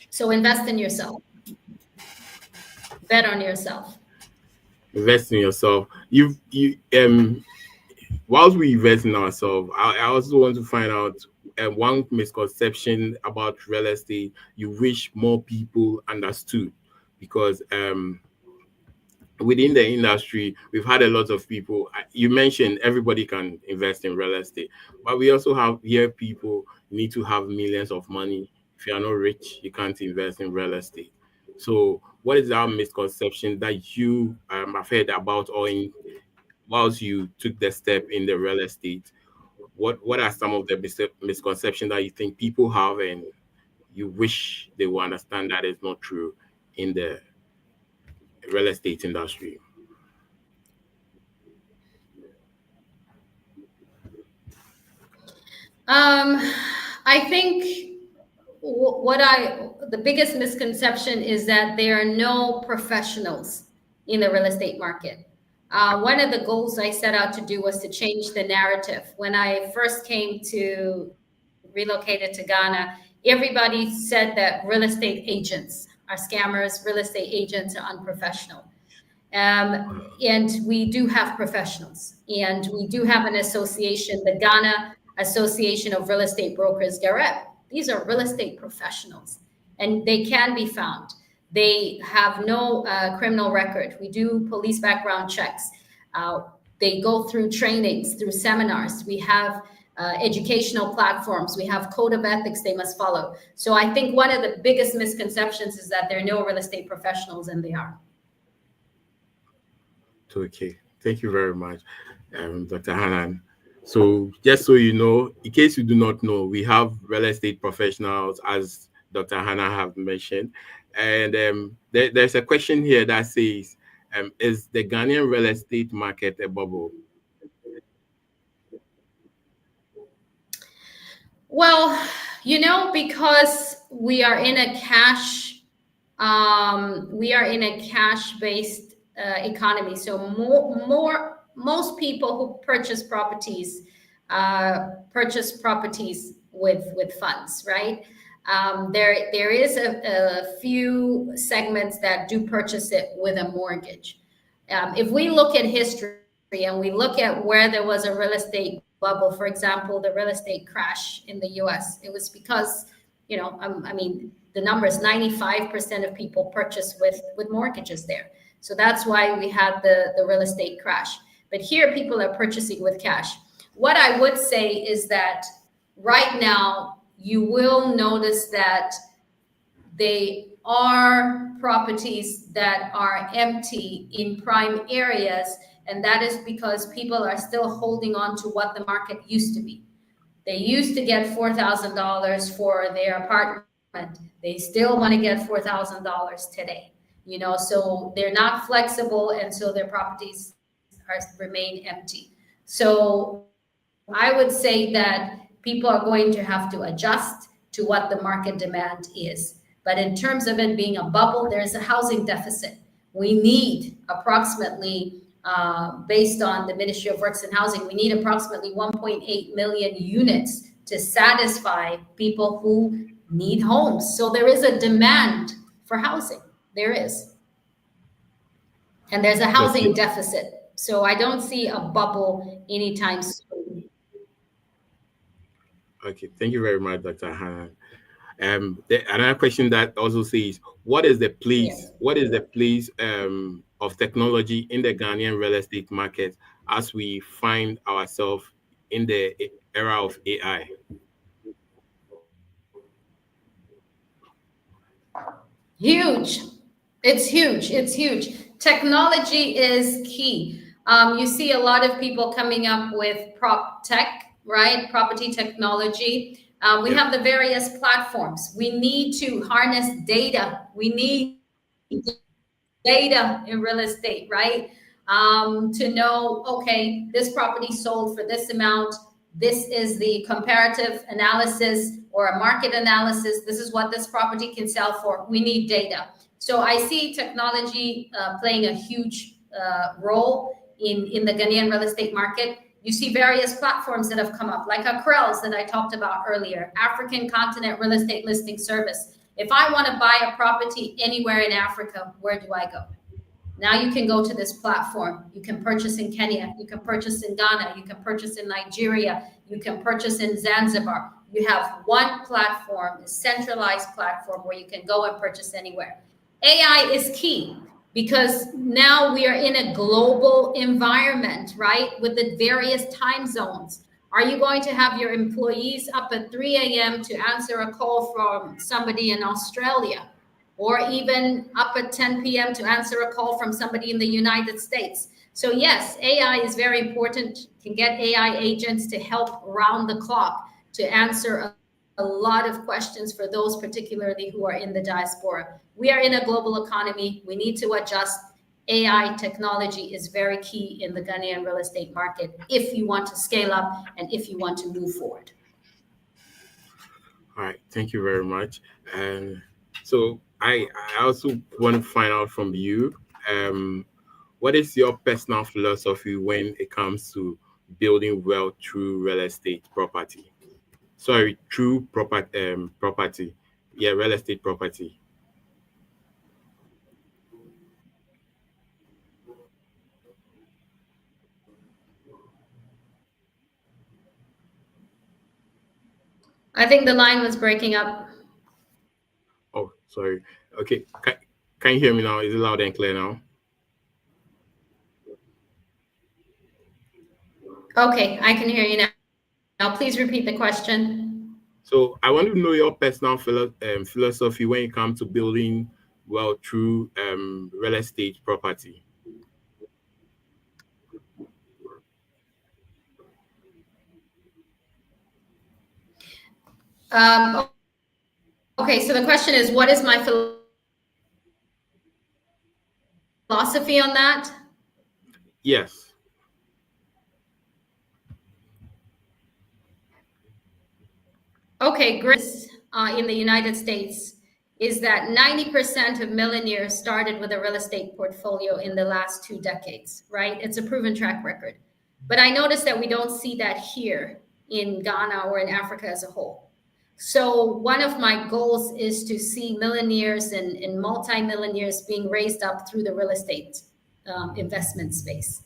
So invest in yourself. Bet on yourself. Invest in yourself. Whilst we invest in ourselves, I also want to find out one misconception about real estate you wish more people understood, because within the industry, we've had a lot of people. You mentioned everybody can invest in real estate, but we also hear people need to have millions of money. If you are not rich, you can't invest in real estate. So what is our misconception that you have heard about, or whilst you took the step in the real estate? What are some of the misconceptions that you think people have, and you wish they will understand that is not true in the real estate industry? I think the biggest misconception is that there are no professionals in the real estate market. One of the goals I set out to do was to change the narrative. When I first relocated to Ghana, everybody said that real estate agents are scammers, real estate agents are unprofessional. And we do have professionals, and we do have an association, the Ghana Association of Real Estate Brokers, GAREB. These are real estate professionals, and they can be found. They have no criminal record. We do police background checks. They go through trainings, through seminars. We have educational platforms. We have code of ethics they must follow. So I think one of the biggest misconceptions is that there are no real estate professionals, and they are. Okay, Thank you very much, Dr. Hanan. So, just so you know, in case you do not know, we have real estate professionals, as Dr. Hannah have mentioned, and there's a question here that says, "Is the Ghanaian real estate market a bubble?" Well, because we are in a cash-based economy. So most people who purchase properties with funds, right? There is a few segments that do purchase it with a mortgage. If we look at history and we look at where there was a real estate bubble, for example, the real estate crash in the US, it was because, the number is 95% of people purchase with mortgages there. So that's why we had the real estate crash. But here people are purchasing with cash. What I would say is that right now you will notice that they are properties that are empty in prime areas, and that is because people are still holding on to what the market used to be. They used to get $4,000 for their apartment. They still want to get $4,000 today. So they're not flexible, and so their properties remain empty. So I would say that people are going to have to adjust to what the market demand is. But in terms of it being a bubble, there's a housing deficit. We need approximately, based on the Ministry of Works and Housing, we need approximately 1.8 million units to satisfy people who need homes. So there is a demand for housing. There is. And there's a housing deficit. So I don't see a bubble anytime soon. Okay, thank you very much, Dr. Hanan. Another question that also says, what is the place? Yes. What is the place of technology in the Ghanaian real estate market as we find ourselves in the era of AI? Huge. It's huge. It's huge. Technology is key. You see a lot of people coming up with prop tech, right? Property technology. We have the various platforms. We need to harness data. We need data in real estate, right? To know, okay, this property sold for this amount. This is the comparative analysis or a market analysis. This is what this property can sell for. We need data. So I see technology playing a huge role in the Ghanaian real estate market. You see various platforms that have come up, like Acrels that I talked about earlier, African Continent Real Estate Listing Service. If I want to buy a property anywhere in Africa, where do I go? Now you can go to this platform. You can purchase in Kenya. You can purchase in Ghana. You can purchase in Nigeria. You can purchase in Zanzibar. You have one platform, a centralized platform where you can go and purchase anywhere. AI is key because now we are in a global environment, right? With the various time zones. Are you going to have your employees up at 3 a.m. to answer a call from somebody in Australia? Or even up at 10 p.m. to answer a call from somebody in the United States? So yes, AI is very important. You can get AI agents to help round the clock to answer a lot of questions for those particularly who are in the diaspora. We are in a global economy. We need to adjust. AI technology is very key in the Ghanaian real estate market if you want to scale up and if you want to move forward. All right, thank you very much. So I also want to find out from you, what is your personal philosophy when it comes to building wealth through real estate property? Sorry, through property. Yeah, real estate property. I think the line was breaking up. Oh, sorry. Okay, can you hear me now? Is it loud and clear now? Okay, I can hear you now. Now, please repeat the question. So I want to know your personal philosophy when it comes to building wealth through real estate property. Okay, so the question is, what is my philosophy on that? Yes. Okay, great. In the United States is that 90% of millionaires started with a real estate portfolio in the last 2 decades, right? It's a proven track record. But I noticed that we don't see that here in Ghana or in Africa as a whole. So one of my goals is to see millionaires and multi-millionaires being raised up through the real estate investment space.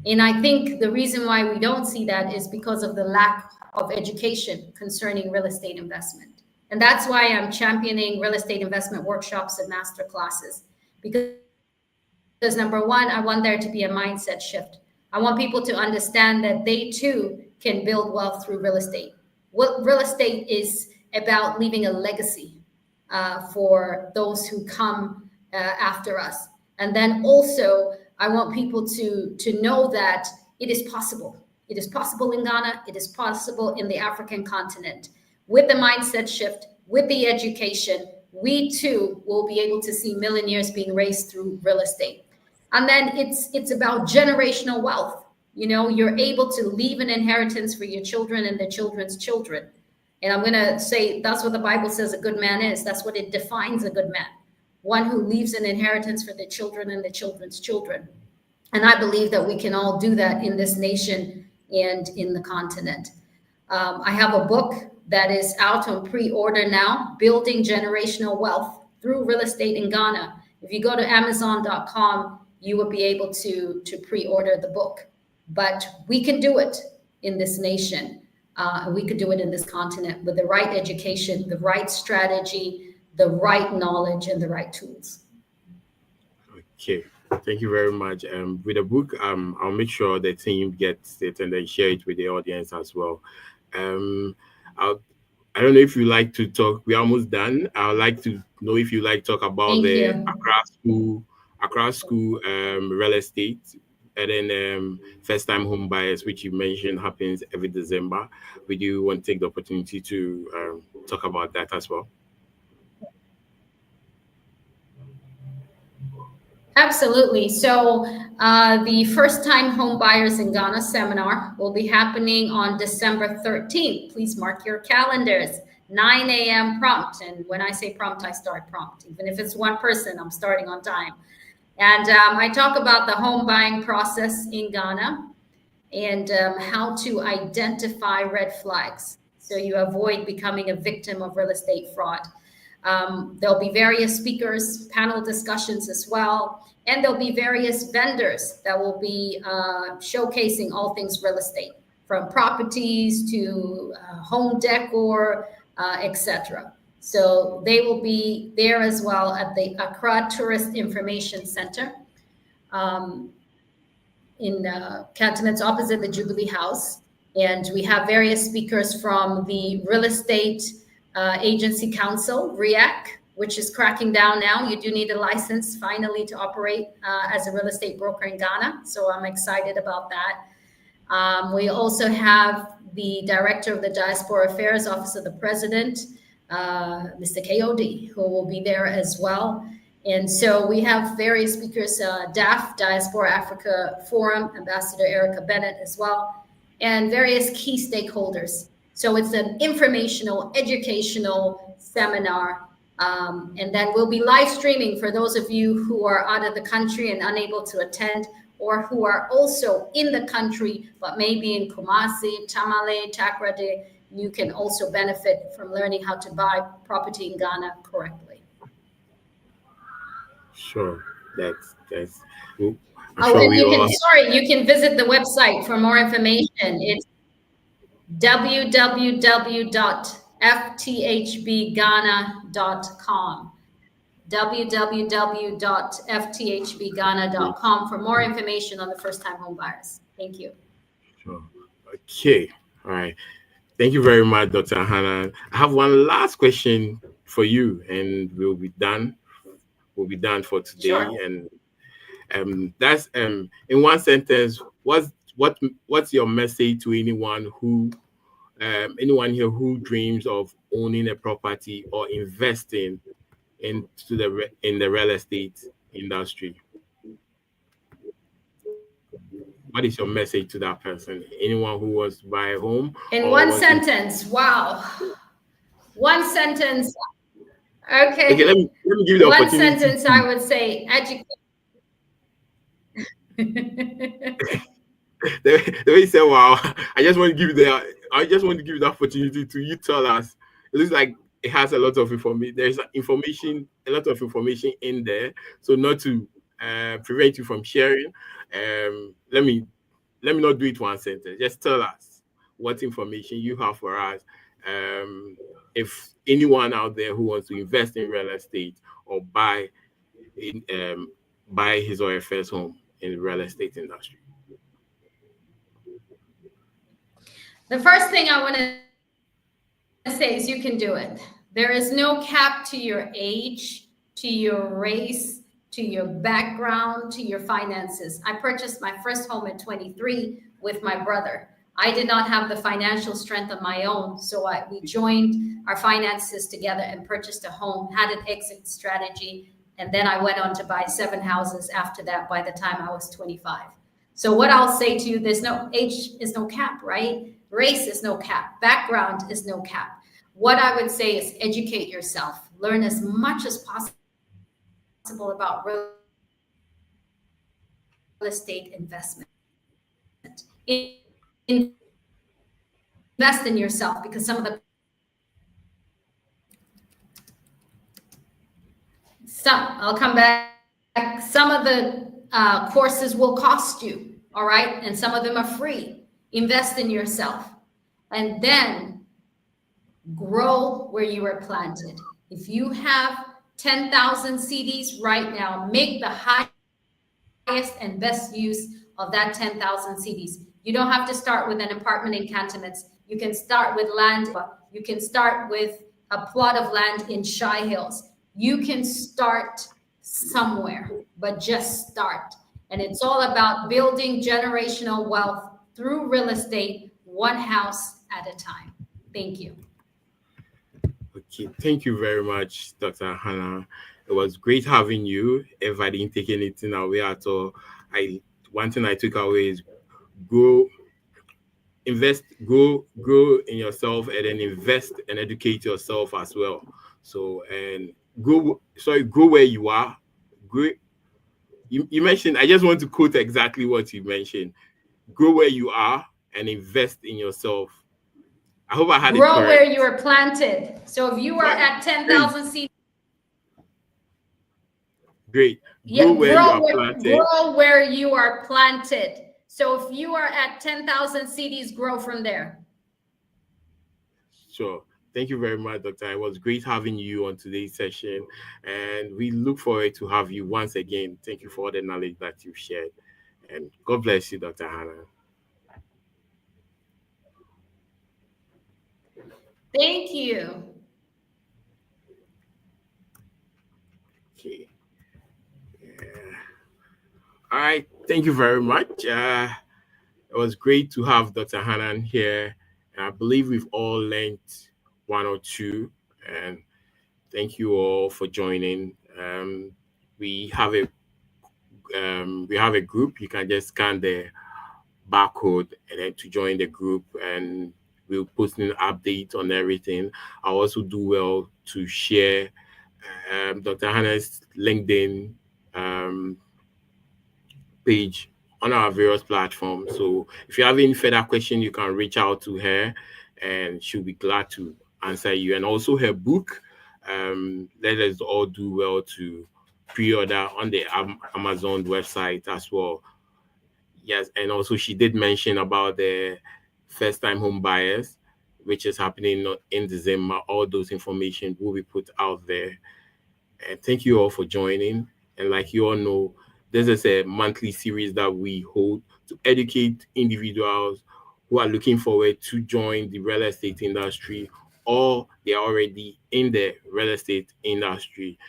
And I think the reason why we don't see that is because of the lack of education concerning real estate investment. And that's why I'm championing real estate investment workshops and master classes. Because number one, I want there to be a mindset shift. I want people to understand that they too can build wealth through real estate. What real estate is about leaving a legacy for those who come after us. And then also, I want people to know that it is possible. It is possible in Ghana. It is possible in the African continent. With the mindset shift, with the education, we too will be able to see millionaires being raised through real estate. And then it's about generational wealth. You know, you're able to leave an inheritance for your children and their children's children. And I'm going to say that's what the Bible says a good man is. That's what it defines a good man. One who leaves an inheritance for their children and their children's children. And I believe that we can all do that in this nation and in the continent. I have a book that is out on pre-order now, Building Generational Wealth Through Real Estate in Ghana. If you go to Amazon.com, you will be able to pre-order the book. But we can do it in this nation. We could do it in this continent with the right education, the right strategy, the right knowledge, and the right tools. Okay. Thank you very much. With the book, I'll make sure the team gets it and then share it with the audience as well. I don't know if you like to talk. We're almost done. I would like to know if you like to talk about the Accra School real estate, and then first-time home buyers, which you mentioned happens every December. Would you want to take the opportunity to talk about that as well? Absolutely. So the First Time Home Buyers in Ghana seminar will be happening on December 13th. Please mark your calendars, 9 a.m. prompt. And when I say prompt, I start prompt. Even if it's one person, I'm starting on time. And I talk about the home buying process in Ghana and how to identify red flags so you avoid becoming a victim of real estate fraud. There'll be various speakers, panel discussions as well, and there'll be various vendors that will be showcasing all things real estate, from properties to home decor, etc. So they will be there as well at the Accra Tourist Information Center in Cantonments opposite the Jubilee House. And we have various speakers from the Real Estate Agency Council, REAC, which is cracking down now. You do need a license finally to operate as a real estate broker in Ghana. So I'm excited about that. We also have the director of the Diaspora Affairs Office of the President, Mr. KOD, who will be there as well. And so we have various speakers, DAF, Diaspora Africa Forum, Ambassador Erica Bennett as well, and various key stakeholders. So it's an informational, educational seminar. And then we'll be live streaming for those of you who are out of the country and unable to attend, or who are also in the country, but maybe in Kumasi, Tamale, Takoradi. You can also benefit from learning how to buy property in Ghana correctly. Sure, that's. You can visit the website for more information. It's www.fthbghana.com. www.fthbghana.com for more information on the first-time home buyers. Thank you. Sure. Okay. All right. Thank you very much, Dr. Hannah. I have one last question for you, and we'll be done. We'll be done for today. Sure. And that's in one sentence. What's your message to anyone here who dreams of owning a property or investing into in the real estate industry? What is your message to that person? Anyone who wants to buy a home? In one sentence. Wow. One sentence. Okay. Okay, let me give you the one opportunity. Sentence I would say educate. The way you said, wow, I just want to give you the opportunity to you tell us. It looks like it has a lot of information. There's a lot of information in there. So not to prevent you from sharing, let me not do it one sentence. Just tell us what information you have for us. If anyone out there who wants to invest in real estate or buy his or her first home in the real estate industry. The first thing I want to say is you can do it. There is no cap to your age, to your race, to your background, to your finances. I purchased my first home at 23 with my brother. I did not have the financial strength of my own, so we joined our finances together and purchased a home, had an exit strategy, and then I went on to buy 7 houses after that by the time I was 25. So what I'll say to you, there's no age is no cap, right? Race is no cap. Background is no cap. What I would say is educate yourself. Learn as much as possible about real estate investment. Invest in yourself, because I'll come back. Some of the courses will cost you, all right? And some of them are free. Invest in yourself, and then grow where you are planted. If you have 10,000 CDs right now, make the highest and best use of that 10,000 CDs. You don't have to start with an apartment in Cantonments. You can start with land. You can start with a plot of land in Shy Hills. You can start somewhere, but just start. And it's all about building generational wealth through real estate, one house at a time. Thank you. Okay, thank you very much, Dr. Hannah. It was great having you. If I didn't take anything away at all, one thing I took away is grow in yourself, and then invest and educate yourself as well. So, and grow where you are. You mentioned, I just want to quote exactly what you mentioned. Grow where you are and invest in yourself. I hope I had it correct. Grow where you are planted. So if you are at 10,000 seeds. Great. Grow where you are planted. So if you are at 10,000 CDs, grow from there. Sure. Thank you very much, Doctor. It was great having you on today's session, and we look forward to have you once again. Thank you for all the knowledge that you've shared, and God bless you, Dr. Hannah. Thank you. Okay. All right. Thank you very much. It was great to have Dr. Hannah here, and I believe we've all learned one or two, and thank you all for joining. We have a group. You can just scan the barcode and then to join the group, and we'll post an update on everything. I also do well to share Dr. Hannah's LinkedIn page on our various platforms. So if you have any further question, you can reach out to her, and she'll be glad to answer you. And also her book, Let Us All Do Well, to pre-order on the Amazon website as well. Yes, and also she did mention about the first-time home buyers, which is happening in December. All those information will be put out there. And thank you all for joining. And like you all know, this is a monthly series that we hold to educate individuals who are looking forward to join the real estate industry, or they are already in the real estate industry.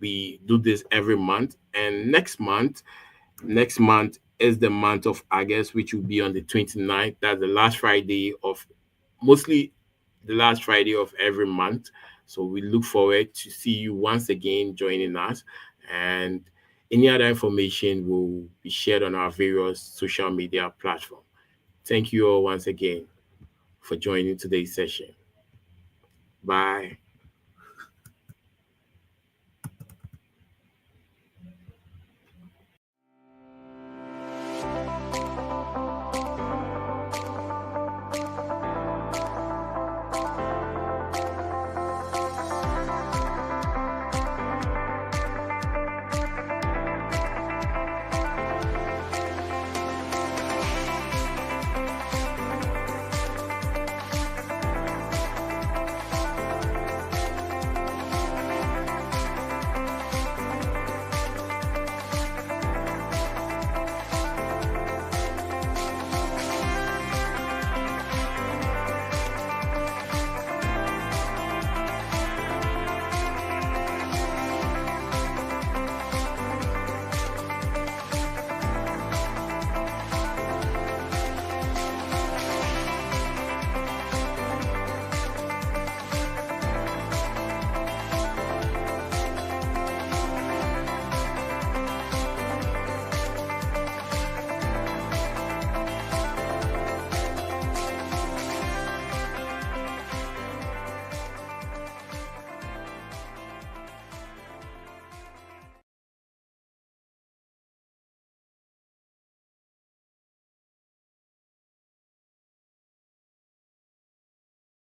We do this every month, and next month is the month of August, which will be on the 29th. That's the last Friday of mostly the last Friday of every month. So we look forward to see you once again joining us. And any other information will be shared on our various social media platforms. Thank you all once again for joining today's session. Bye.